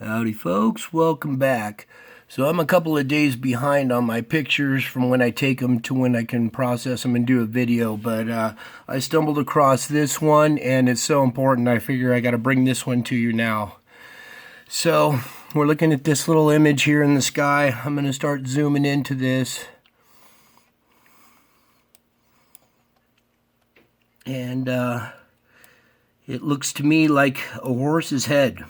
Howdy folks, welcome back. So I'm a couple of days behind on my pictures from when I take them to when I can process them and do a video, but I stumbled across this one and it's so important I figure I got to bring this one to you now. So we're looking at this little image here in the sky. I'm going to start zooming into this. And it looks to me like a horse's head.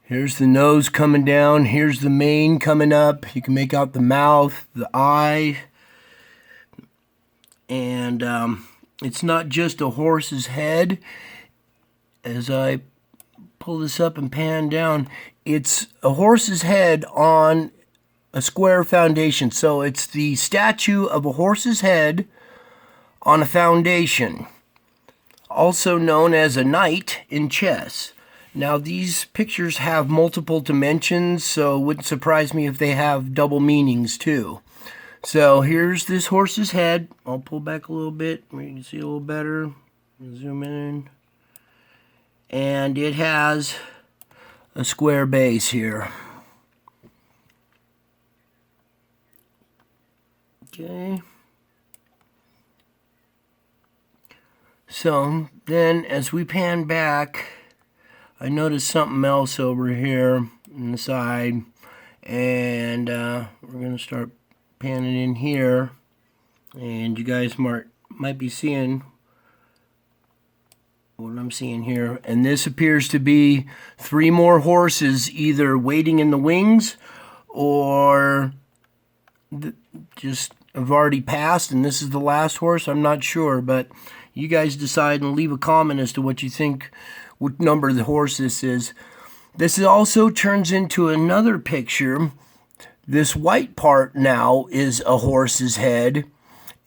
Here's the nose coming down. Here's the mane coming up. You can make out the mouth, the eye. And it's not just a horse's head. As I pull this up and pan down, it's a horse's head on a square foundation. So it's the statue of a horse's head on a foundation, also known as a knight in chess. Now these pictures have multiple dimensions, so it wouldn't surprise me if they have double meanings too. So here's this horse's head. I'll pull back a little bit where you can see a little better. Zoom in. And it has a square base here. Okay. So then as we pan back, I noticed something else over here on the side, and we're going to start panning in here, and you guys might be seeing what I'm seeing here. And this appears to be 3 more horses either waiting in the wings or just have already passed, and this is the last horse. I'm not sure, but you guys decide and leave a comment as to what you think, what number the horse this is. This also turns into another picture. This white part now is a horse's head.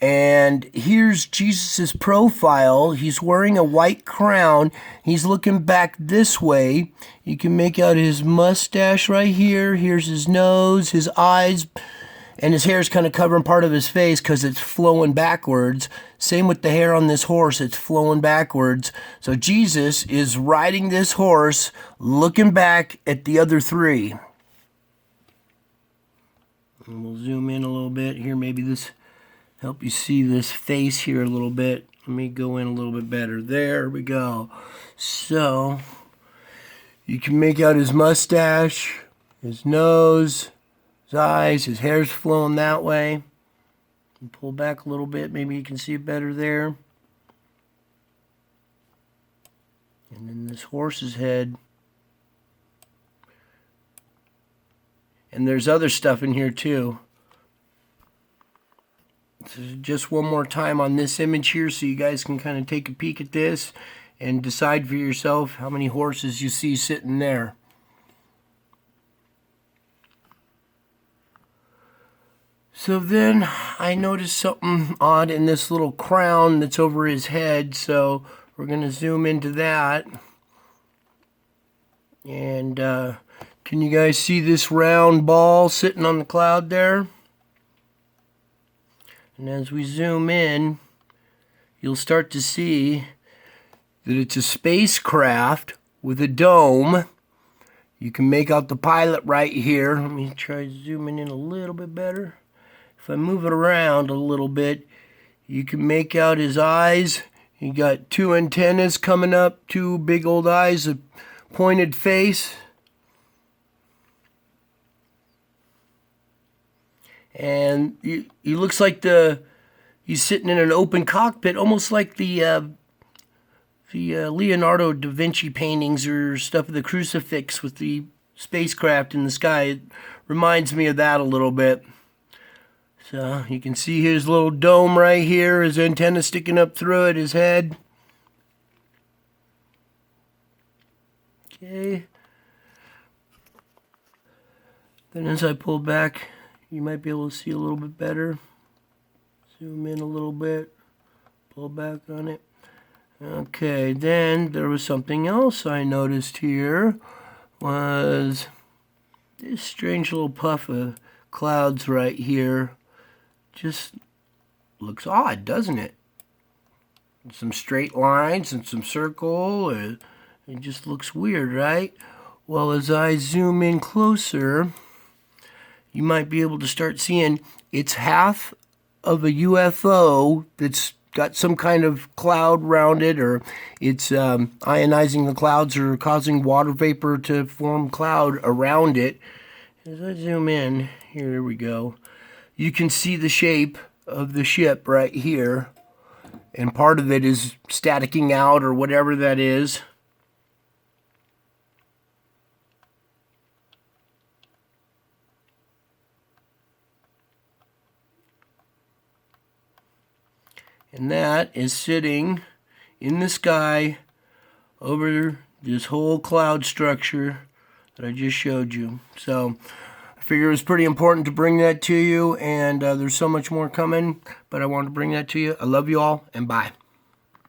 And here's Jesus's profile. He's wearing a white crown. He's looking back this way. You can make out his mustache right here. Here's his nose, his eyes, and his hair is kind of covering part of his face because it's flowing backwards. Same with the hair on this horse, it's flowing backwards. So Jesus is riding this horse, looking back at the other 3. And we'll zoom in a little bit here. Maybe this help you see this face here a little bit. Let me go in a little bit better. There we go. So you can make out his mustache, his nose, his eyes, his hair's flowing that way. And pull back a little bit, maybe you can see it better there. And then this horse's head. And there's other stuff in here too. So just one more time on this image here so you guys can kind of take a peek at this and decide for yourself how many horses you see sitting there. So then I noticed something odd in this little crown that's over his head, so we're going to zoom into that. And can you guys see this round ball sitting on the cloud there? And as we zoom in, you'll start to see that it's a spacecraft with a dome. You can make out the pilot right here. Let me try zooming in a little bit better. If I move it around a little bit, you can make out his eyes. He got 2 antennas coming up, 2 big old eyes, a pointed face. And he looks like he's sitting in an open cockpit, almost like the Leonardo da Vinci paintings or stuff of the crucifix with the spacecraft in the sky. It reminds me of that a little bit. So you can see his little dome right here, his antenna sticking up through it, his head. Okay. Then as I pull back, you might be able to see a little bit better. Zoom in a little bit, pull back on it. Okay, then there was something else I noticed here, was this strange little puff of clouds right here. Just looks odd, doesn't it? Some straight lines and some circle. It just looks weird, right? Well, as I zoom in closer, you might be able to start seeing it's half of a UFO that's got some kind of cloud around it, or it's ionizing the clouds or causing water vapor to form cloud around it. As I zoom in, here we go, you can see the shape of the ship right here, and part of it is staticking out or whatever that is. And that is sitting in the sky over this whole cloud structure that I just showed you. So I figure it was pretty important to bring that to you, and there's so much more coming, but I wanted to bring that to you. I love you all, and bye.